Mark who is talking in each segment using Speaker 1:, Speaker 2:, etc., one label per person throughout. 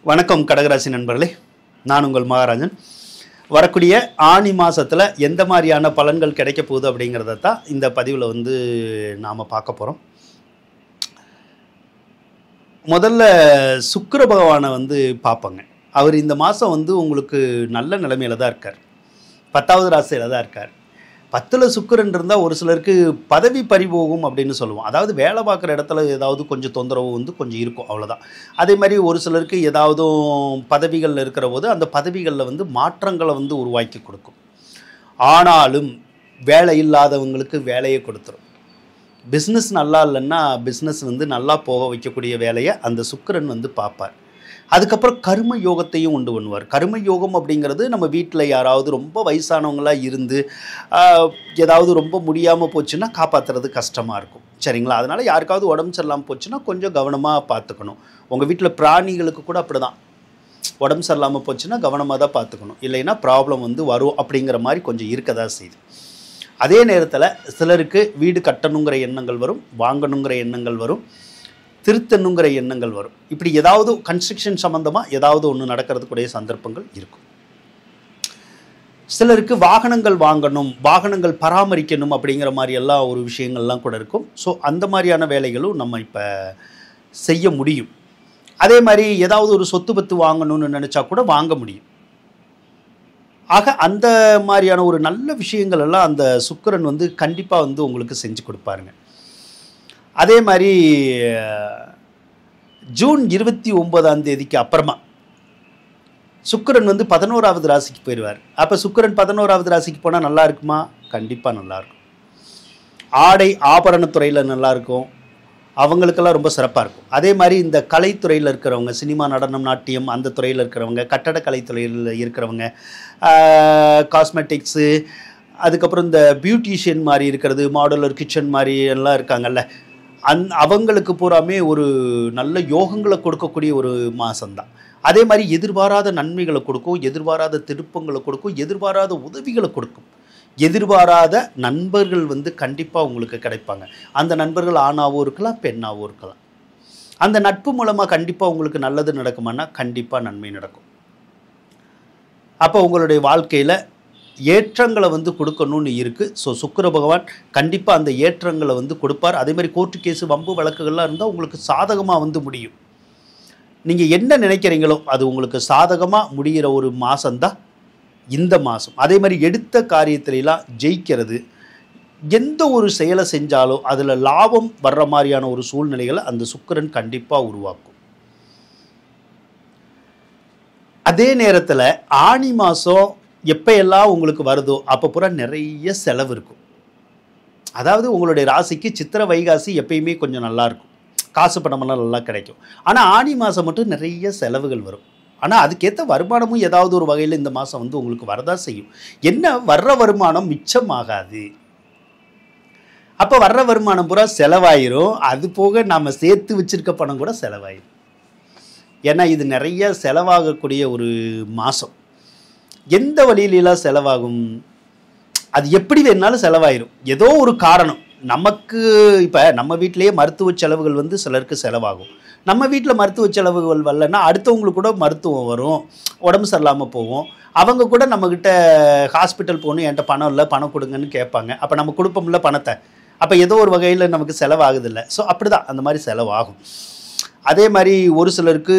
Speaker 1: வணக்கம் கடகராசி நண்பர்களே, நான் உங்கள் மகாராஜன். வரக்கூடிய ஆனி மாதத்தில் எந்த மாதிரியான பலன்கள் கிடைக்க போகுது அப்படிங்கிறத தான் இந்த பதிவில் நாம் பார்க்க போகிறோம். முதல்ல சுக்கிர பகவானை பார்ப்போங்க. அவர் இந்த மாதம் உங்களுக்கு நல்ல நிலைமையில் தான் இருக்கார். 10வது ராசியில் தான் இருக்கார். 10ல் சுக்கிரன் இருந்தால் ஒரு சிலருக்கு பதவி பறிபோகும் அப்படின்னு சொல்லுவோம். அதாவது வேலை பார்க்குற இடத்துல ஏதாவது கொஞ்சம் தொந்தரவு கொஞ்சம் இருக்கும், அவ்வளோதான். அதே மாதிரி ஒரு சிலருக்கு ஏதாவது பதவிகளில் இருக்கிற போது அந்த பதவிகளில் மாற்றங்களை உருவாக்கி கொடுக்கும். ஆனாலும் வேலை இல்லாதவங்களுக்கு வேலையை கொடுத்துரும். பிஸ்னஸ் நல்லா இல்லைன்னா பிஸ்னஸ் நல்லா போக வைக்கக்கூடிய வேலையை அந்த சுக்கிரன் பார்ப்பார். அதுக்கப்புறம் கர்ம யோகத்தையும் உண்டு பண்ணுவார். கர்ம யோகம் அப்படிங்கிறது நம்ம வீட்டில் யாராவது ரொம்ப வயசானவங்களாக இருந்து ஏதாவது ரொம்ப முடியாமல் போச்சுன்னா காப்பாற்றுறது கஷ்டமாக இருக்கும், சரிங்களா? அதனால் யாருக்காவது உடம்பு சரியில்லாமல் போச்சுன்னா கொஞ்சம் கவனமாக பார்த்துக்கணும். உங்கள் வீட்டில் பிராணிகளுக்கு கூட அப்படி தான், உடம்பு சரியில்லாமல் போச்சுன்னா கவனமாக தான் பார்த்துக்கணும், இல்லைன்னா ப்ராப்ளம் வரும் அப்படிங்கிற மாதிரி கொஞ்சம் இருக்க தான் செய்யுது. அதே நேரத்தில் சிலருக்கு வீடு கட்டணுங்கிற எண்ணங்கள் வரும், வாங்கணுங்கிற எண்ணங்கள் வரும், திருத்தணுங்கிற எண்ணங்கள் வரும். இப்படி ஏதாவது கன்ஸ்ட்ரக்ஷன் சம்மந்தமாக ஏதாவது ஒன்று நடக்கிறதுக்குடைய சந்தர்ப்பங்கள் இருக்கும். சிலருக்கு வாகனங்கள் வாங்கணும், வாகனங்கள் பராமரிக்கணும் அப்படிங்கிற மாதிரி எல்லாம் ஒரு விஷயங்கள்லாம் கூட இருக்கும். ஸோ அந்த மாதிரியான வேலைகளும் நம்ம இப்போ செய்ய முடியும். அதே மாதிரி ஏதாவது ஒரு சொத்து பத்து வாங்கணும்னு நினச்சா கூட வாங்க முடியும். ஆக அந்த மாதிரியான ஒரு நல்ல விஷயங்கள் எல்லாம் அந்த சுக்கிரன் கண்டிப்பாக உங்களுக்கு செஞ்சு கொடுப்பாருங்க. அதே மாதிரி ஜூன் 29ஆம் தேதிக்கு அப்புறமா சுக்கிரன் 11வது ராசிக்கு போயிடுவார். அப்போ சுக்கிரன் 11வது ராசிக்கு போனால் நல்லா இருக்குமா? கண்டிப்பாக நல்லாயிருக்கும். ஆடை ஆபரணத்துறையில் நல்லாயிருக்கும், அவங்களுக்கெல்லாம் ரொம்ப சிறப்பாக இருக்கும். அதே மாதிரி இந்த கலைத்துறையில் இருக்கிறவங்க, சினிமா, நடனம், நாட்டியம் அந்த துறையில் இருக்கிறவங்க, கட்டடக்கலைத்துறையில் இருக்கிறவங்க, காஸ்மெட்டிக்ஸு, அதுக்கப்புறம் இந்த பியூட்டிஷியன் மாதிரி இருக்கிறது, மாடுலர் கிச்சன் மாதிரி எல்லாம் இருக்காங்கல்ல, அவங்களுக்கு பூராமே ஒரு நல்ல யோகங்களை கொடுக்கக்கூடிய ஒரு மாதம்தான். அதே மாதிரி எதிர்பாராத நன்மைகளை கொடுக்கும், எதிர்பாராத திருப்பங்களை கொடுக்கும், எதிர்பாராத உதவிகளை கொடுக்கும். எதிர்பாராத நண்பர்கள் கண்டிப்பாக உங்களுக்கு கிடைப்பாங்க. அந்த நண்பர்கள் ஆணாகவும் இருக்கலாம், பெண்ணாகவும் இருக்கலாம். அந்த நட்பு மூலமாக கண்டிப்பாக உங்களுக்கு நல்லது நடக்குமானா கண்டிப்பாக நன்மை நடக்கும். அப்போ உங்களுடைய வாழ்க்கையில் ஏற்றங்களை கொடுக்கணும்னு இருக்குது. ஸோ சுக்கிர பகவான் கண்டிப்பாக அந்த ஏற்றங்களை கொடுப்பார். அதே மாதிரி கோர்ட்டு கேஸு, வம்பு வழக்குகள்லாம் இருந்தால் உங்களுக்கு சாதகமாக முடியும். நீங்கள் என்ன நினைக்கிறீங்களோ அது உங்களுக்கு சாதகமாக முடிகிற ஒரு மாதம்தான் இந்த மாதம். அதே மாதிரி எடுத்த காரியத்திலலாம் ஜெயிக்கிறது, எந்த ஒரு செயலை செஞ்சாலும் அதில் லாபம் வர்ற மாதிரியான ஒரு சூழ்நிலைகளை அந்த சுக்கிரன் கண்டிப்பாக உருவாக்கும். அதே நேரத்தில் ஆனி மாதம் எப்போ எல்லாம் உங்களுக்கு வருதோ அப்போ பூரா நிறைய செலவு இருக்கும். அதாவது உங்களுடைய ராசிக்கு சித்திரை வைகாசி எப்பயுமே கொஞ்சம் நல்லாயிருக்கும், காசு பணமெல்லாம் நல்லா கிடைக்கும். ஆனால் ஆனி மாதம் மட்டும் நிறைய செலவுகள் வரும். ஆனால் அதுக்கேற்ற வருமானமும் ஏதாவது ஒரு வகையில் இந்த மாதம் உங்களுக்கு வரதான் செய்யும். என்ன, வர்ற வருமானம் மிச்சமாகாது. அப்போ வர்ற வருமானம் பூரா செலவாயிரும். அது போக நாம் சேர்த்து வச்சுருக்க பணம் கூட செலவாயிரும். ஏன்னா இது நிறைய செலவாகக்கூடிய ஒரு மாதம். எந்த வழியிலாம் செலவாகும், அது எப்படி வேணாலும் செலவாயிரும். ஏதோ ஒரு காரணம். நமக்கு இப்போ நம்ம வீட்டிலேயே மருத்துவ செலவுகள் சிலருக்கு செலவாகும். நம்ம வீட்டில் மருத்துவ செலவுகள் வரலன்னா அடுத்தவங்களுக்கு கூட மருத்துவம் வரும், உடம்பு சரியில்லாமல் போவோம். அவங்க கூட நம்மக்கிட்ட ஹாஸ்பிட்டல் போகணும், என்கிட்ட பணம் இல்லை, பணம் கொடுங்கன்னு கேட்பாங்க. அப்போ நம்ம கொடுப்போம்ல பணத்தை. அப்போ ஏதோ ஒரு வகையில் நமக்கு செலவாகுதில்லை. ஸோ அப்படி தான் அந்த மாதிரி செலவாகும். அதே மாதிரி ஒரு சிலருக்கு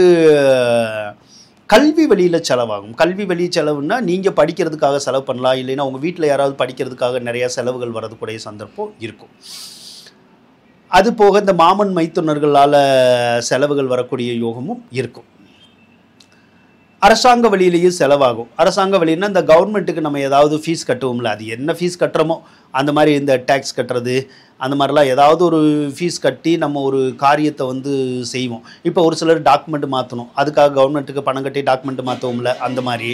Speaker 1: கல்வி வழியில் செலவாகும். கல்வி வழி செலவுன்னா நீங்கள் படிக்கிறதுக்காக செலவு பண்ணலாம், இல்லைன்னா உங்கள் வீட்டில் யாராவது படிக்கிறதுக்காக நிறையா செலவுகள் வரதுக்கூடிய சந்தர்ப்பம் இருக்கும். அது போக இந்த மாமன் மைத்துனர்களால் செலவுகள் வரக்கூடிய யோகமும் இருக்கும். அரசாங்க வழியிலேயும் செலவாகும். அரசாங்க வழின்னா இந்த கவர்மெண்ட்டுக்கு நம்ம ஏதாவது ஃபீஸ் கட்டுவோம்ல, அது என்ன ஃபீஸ் கட்டுறோமோ அந்த மாதிரி இந்த டேக்ஸ் கட்டுறது அந்த மாதிரிலாம் ஏதாவது ஒரு ஃபீஸ் கட்டி நம்ம ஒரு காரியத்தை செய்வோம். இப்போ ஒரு சிலர் டாக்குமெண்ட் மாற்றணும், அதுக்காக கவர்மெண்ட்டுக்கு பணம் கட்டி டாக்குமெண்ட் மாற்றுவோம்ல, அந்த மாதிரி.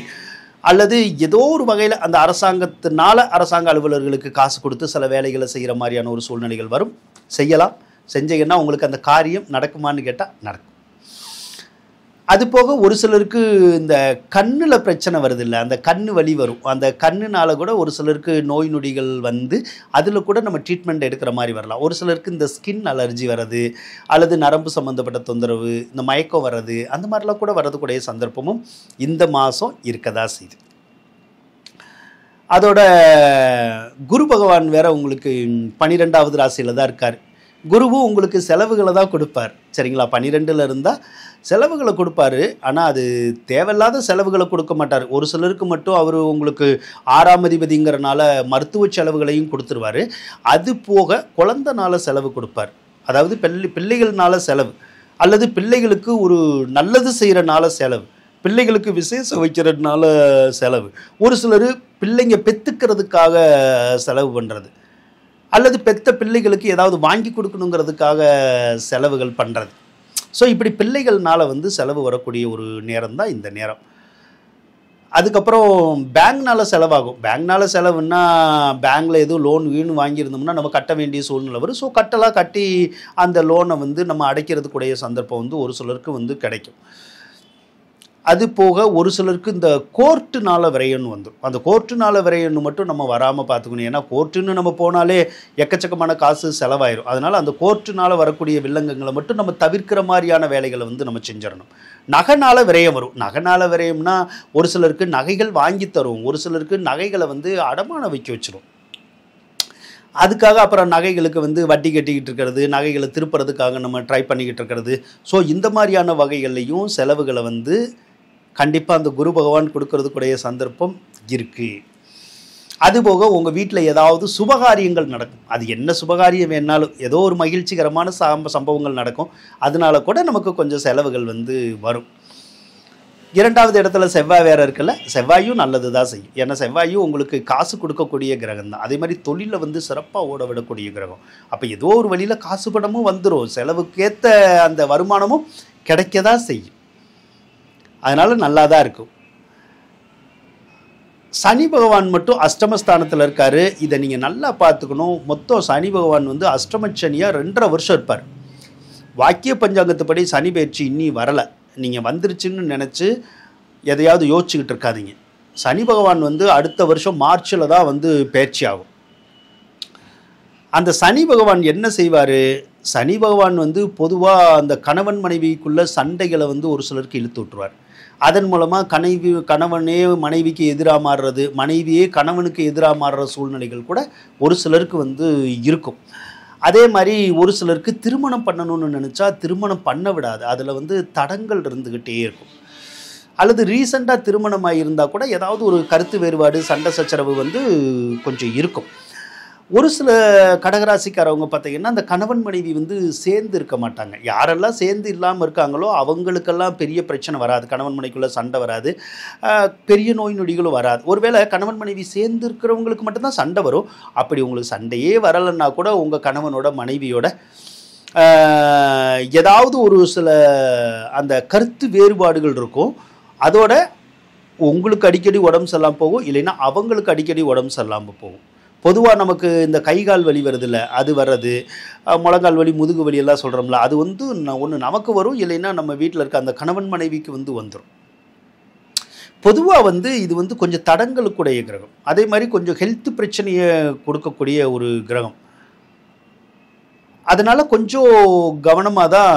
Speaker 1: அல்லது ஏதோ ஒரு வகையில் அந்த அரசாங்கத்தினால அரசாங்க அலுவலர்களுக்கு காசு கொடுத்து சில வேலைகளை செய்கிற மாதிரியான ஒரு சூழ்நிலைகள் வரும். செய்யலாம். செஞ்சீங்கன்னா உங்களுக்கு அந்த காரியம் நடக்குமான்னு கேட்டால் நடக்கும். அது போக ஒரு சிலருக்கு இந்த கண்ணில் பிரச்சனை வருது இல்லை, அந்த கண்ணு வலி வரும். அந்த கண்ணுனால கூட ஒரு சிலருக்கு நோய் நொடிகள் வந்து அதில் கூட நம்ம ட்ரீட்மெண்ட் எடுக்கிற மாதிரி வரலாம். ஒரு சிலருக்கு இந்த ஸ்கின் அலர்ஜி வர்றது, அல்லது நரம்பு சம்மந்தப்பட்ட தொந்தரவு, இந்த மயக்கம் வர்றது, அந்த மாதிரிலாம் கூட வரதுக்கூடிய சந்தர்ப்பமும் இந்த மாதம் இருக்கதா செய்யுது. அதோட குரு பகவான் வேற உங்களுக்கு 12வது ராசியில் தான் இருக்கார். குருவும் உங்களுக்கு செலவுகளை தான் கொடுப்பார். சரிங்களா, 12ல் இருந்தால் செலவுகளை கொடுப்பாரு. ஆனால் அது தேவையில்லாத செலவுகளை கொடுக்க மாட்டார். ஒரு சிலருக்கு மட்டும் அவர் உங்களுக்கு 6ஆம் அதிபதிங்கிறனால மருத்துவ செலவுகளையும் கொடுத்துருவார். அது போக குழந்தைனால செலவு கொடுப்பார். அதாவது பிள்ளைகள்னால செலவு, அல்லது பிள்ளைகளுக்கு ஒரு நல்லது செய்கிறனால செலவு, பிள்ளைகளுக்கு விசேஷம் வைக்கிறதுனால செலவு, ஒரு சிலர் பிள்ளைங்க பெற்றுக்கிறதுக்காக செலவு பண்ணுறது, அல்லது பெற்ற பிள்ளைகளுக்கு ஏதாவது வாங்கி கொடுக்கணுங்கிறதுக்காக செலவுகள் பண்ணுறது. ஸோ இப்படி பிள்ளைகள்னால வந்து செலவு வரக்கூடிய ஒரு நேரம் தான் இந்த நேரம். அதுக்கப்புறம் பேங்க்னால செலவாகும். பேங்க்னால செலவுன்னா பேங்க்கில் எதுவும் லோன் வீணு வாங்கியிருந்தோம்னா நம்ம கட்ட வேண்டிய சூழ்நிலை வரும். ஸோ கட்டி அந்த லோனை வந்து நம்ம அடைக்கிறதுக்குடைய சந்தர்ப்பம் வந்து ஒரு சிலருக்கு வந்து கிடைக்கும். அது போக ஒரு சிலருக்கு இந்த கோர்ட்டுனால விரையன்னு வந்துடும். அந்த கோர்ட்டுனால விரையன்னு மட்டும் நம்ம வராமல் பார்த்துக்கணும். ஏன்னா கோர்ட்டுன்னு நம்ம போனாலே எக்கச்சக்கமான காசு செலவாயிரும். அதனால் அந்த கோர்ட்டுனால வரக்கூடிய வில்லங்கங்களை மட்டும் நம்ம தவிர்க்கிற மாதிரியான வேலைகளை வந்து நம்ம செஞ்சிடணும். நகைனால விரயம் வரும். நகைனால விரயம்னா ஒரு சிலருக்கு நகைகள் வாங்கி தரும், ஒரு சிலருக்கு நகைகளை வந்து அடமானம் வைக்க வச்சிடும். அதுக்காக அப்புறம் நகைகளுக்கு வந்து வட்டி கட்டிக்கிட்டு இருக்கிறது, நகைகளை திருப்புறதுக்காக நம்ம ட்ரை பண்ணிக்கிட்டு இருக்கிறது. ஸோ இந்த மாதிரியான வகைகள்லையும் செலவுகளை வந்து கண்டிப்பாக அந்த குரு பகவான் கொடுக்கறதுக்குடைய சந்தர்ப்பம் இருக்குது. அதுபோக உங்கள் வீட்டில் ஏதாவது சுபகாரியங்கள் நடக்கும். அது என்ன சுபகாரியம் வேணாலும், ஏதோ ஒரு மகிழ்ச்சிகரமான சம்பவங்கள் நடக்கும். அதனால கூட நமக்கு கொஞ்சம் செலவுகள் வந்து வரும். 2வது இடத்துல செவ்வாய் வேறு இருக்குல்ல, செவ்வாயும் நல்லது தான் செய்யும். ஏன்னா செவ்வாயும் உங்களுக்கு காசு கொடுக்கக்கூடிய கிரகம் தான். அதே மாதிரி தொழிலை வந்து சிறப்பாக ஓட விடக்கூடிய கிரகம். அப்போ ஏதோ ஒரு வழியில் காசு பணமும் வந்துடும், செலவுக்கேற்ற அந்த வருமானமும் கிடைக்க தான் செய்யும். அதனால் நல்லா தான் இருக்கும். சனி பகவான் மட்டும் அஷ்டமஸ்தானத்தில் இருக்கார். இதை நீங்கள் நல்லா பார்த்துக்கணும். மொத்தம் சனி பகவான் வந்து அஷ்டமச்சனியாக 2.5 வருஷம் இருப்பார். வாக்கிய பஞ்சாங்கத்துப்படி சனி பயிற்சி இன்னி வரலை. நீங்கள் வந்துருச்சுன்னு நினச்சி எதையாவது யோசிச்சுக்கிட்டு இருக்காதீங்க. சனி பகவான் வந்து அடுத்த வருஷம் மார்ச்சில் தான் வந்து பயிற்சி ஆகும். அந்த சனி பகவான் என்ன செய்வார்? சனி பகவான் வந்து பொதுவாக அந்த கணவன் மனைவிக்குள்ள சண்டைகளை வந்து ஒரு சிலருக்கு இழுத்து விட்டுருவார். அதன் மூலமாக கணவனே மனைவிக்கு எதிராக மாறுறது, மனைவியே கணவனுக்கு எதிராக மாறுற சூழ்நிலைகள் கூட ஒரு சிலருக்கு வந்து இருக்கும். அதே மாதிரி ஒரு சிலருக்கு திருமணம் பண்ணணும்னு நினச்சா திருமணம் பண்ண விடாது. அதில் வந்து தடங்கள் இருந்துக்கிட்டே இருக்கும். அல்லது ரீசெண்டாக திருமணமாக இருந்தால் கூட ஏதாவது ஒரு கருத்து வேறுபாடு, சண்டை சச்சரவு வந்து கொஞ்சம் இருக்கும். ஒரு சில கடகராசிக்காரவங்க பார்த்தீங்கன்னா அந்த கணவன் மனைவி வந்து சேர்ந்து இருக்க மாட்டாங்க. யாரெல்லாம் சேர்ந்து இல்லாமல் இருக்காங்களோ அவங்களுக்கெல்லாம் பெரிய பிரச்சனை வராது, கணவன் மனைவிக்குள்ளே சண்டை வராது, பெரிய நோய் நொடிகளும் வராது. ஒருவேளை கணவன் மனைவி சேர்ந்து இருக்கிறவங்களுக்கு மட்டும்தான் சண்டை வரும். அப்படி உங்களுக்கு சண்டையே வரலைன்னா கூட உங்கள் கணவனோட மனைவியோட ஏதாவது ஒரு சில அந்த கருத்து வேறுபாடுகள் இருக்கும். அதோட உங்களுக்கு அடிக்கடி உடம்பு சரியில்லாமல் போகும், இல்லைன்னா அவங்களுக்கு அடிக்கடி உடம்பு சரியில்லாமல் போகும். பொதுவாக நமக்கு இந்த கை கால் வலி வருதில்ல, அது வர்றது, முழங்கால் வலி, முதுகு வலி எல்லாம் சொல்கிறோம்ல, அது வந்து ஒன்று நமக்கு வரும், இல்லைன்னா நம்ம வீட்டில் இருக்க அந்த கணவன் மனைவிக்கு வந்து வந்துடும். பொதுவாக வந்து இது வந்து கொஞ்சம் தடங்களுக்குடைய கிரகம். அதே மாதிரி கொஞ்சம் ஹெல்த் பிரச்சனையை கொடுக்கக்கூடிய ஒரு கிரகம். அதனால் கொஞ்சம் கவனமாக தான்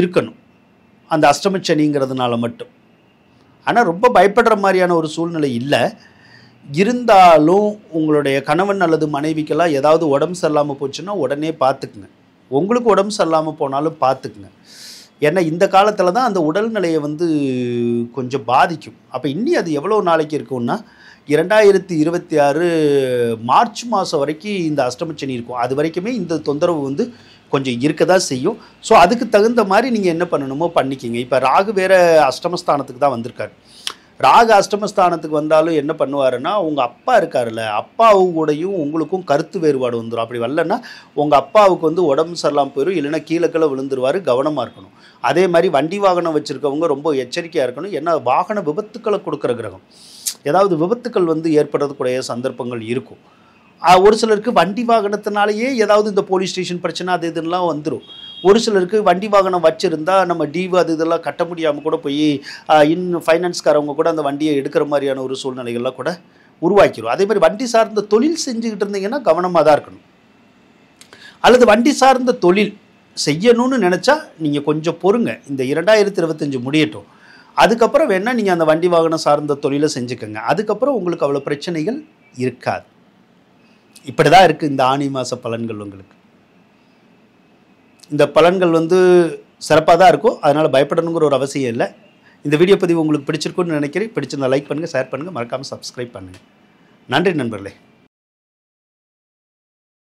Speaker 1: இருக்கணும் அந்த அஷ்டமச்சனிங்கிறதுனால மட்டும். ஆனால் ரொம்ப பயப்படுற மாதிரியான ஒரு சூழ்நிலை இல்லை. இருந்தாலும் உங்களுடைய கணவன் அல்லது மனைவிக்கெல்லாம் ஏதாவது உடம்பு சரியில்லாமல் போச்சுன்னா உடனே பார்த்துக்குங்க. உங்களுக்கு உடம்பு சரியில்லாமல் போனாலும் பார்த்துக்குங்க. ஏன்னா இந்த காலத்தில் தான் அந்த உடல்நிலையை வந்து கொஞ்சம் பாதிக்கும். அப்போ இன்னி அது எவ்வளோ நாளைக்கு இருக்கும்னா 2026 மார்ச் மாதம் வரைக்கும் இந்த அஷ்டமச்சனி இருக்கும். அது வரைக்குமே இந்த தொந்தரவு வந்து கொஞ்சம் இருக்க தான் செய்யும். ஸோ அதுக்கு தகுந்த மாதிரி நீங்கள் என்ன பண்ணணுமோ பண்ணிக்கிங்க. இப்போ ராகு வேறு அஷ்டமஸ்தானத்துக்கு தான் வந்திருக்காரு. ராகு அஷ்டமஸ்தானத்துக்கு வந்தாலும் என்ன பண்ணுவாருன்னா, உங்கள் அப்பா இருக்காருல்ல, அப்பாவு கூடயும் உங்களுக்கும் கருத்து வேறுபாடு வந்துடும். அப்படி வரலன்னா உங்கள் அப்பாவுக்கு வந்து உடம்பு சரியில்லாமல் போயிடும், இல்லைன்னா கீழே விழுந்துருவார். கவனமாக இருக்கணும். அதே மாதிரி வண்டி வாகனம் வச்சுருக்கவங்க ரொம்ப எச்சரிக்கையாக இருக்கணும். ஏன்னா வாகன விபத்துக்களை கொடுக்குற கிரகம். ஏதாவது விபத்துக்கள் வந்து ஏற்படுறதுக்குடைய சந்தர்ப்பங்கள் இருக்கும். ஒரு சிலருக்கு வண்டி வாகனத்தினாலேயே ஏதாவது இந்த போலீஸ் ஸ்டேஷன் பிரச்சனை அது இதுலாம் வந்துடும். ஒரு சிலருக்கு வண்டி வாகனம் வச்சுருந்தா நம்ம டியூ அது இதெல்லாம் கட்ட முடியாமல் கூட போய் ஃபைனான்ஸ்காரவங்க கூட அந்த வண்டியை எடுக்கிற மாதிரியான ஒரு சூழ்நிலைகள்லாம் கூட உருவாக்கிடும். அதே மாதிரி வண்டி சார்ந்த தொழில் செஞ்சுக்கிட்டு இருந்தீங்கன்னா கவனமாக தான் இருக்கணும். அல்லது வண்டி சார்ந்த தொழில் செய்யணும்னு நினச்சா நீங்கள் கொஞ்சம் பொறுங்க, இந்த 2025 முடியட்டும். அதுக்கப்புறம் வேணால் நீங்கள் அந்த வண்டி வாகனம் சார்ந்த தொழிலை செஞ்சுக்கோங்க. அதுக்கப்புறம் உங்களுக்கு அவ்வளோ பிரச்சனைகள் இருக்காது. இப்படி தான் இருக்குது இந்த ஆனி மாத பலன்கள். உங்களுக்கு இந்த பலன்கள் சிறப்பாக தான் இருக்கும், அதனால் பயப்படணுங்கிற ஒரு அவசியம் இல்லை. இந்த வீடியோ பதிவு உங்களுக்கு பிடிச்சிருக்குன்னு நினைக்கிறேன். பிடிச்சிருந்தா லைக் பண்ணுங்கள், ஷேர் பண்ணுங்கள், மறக்காமல் சப்ஸ்கிரைப் பண்ணுங்கள். நன்றி நண்பர்களே.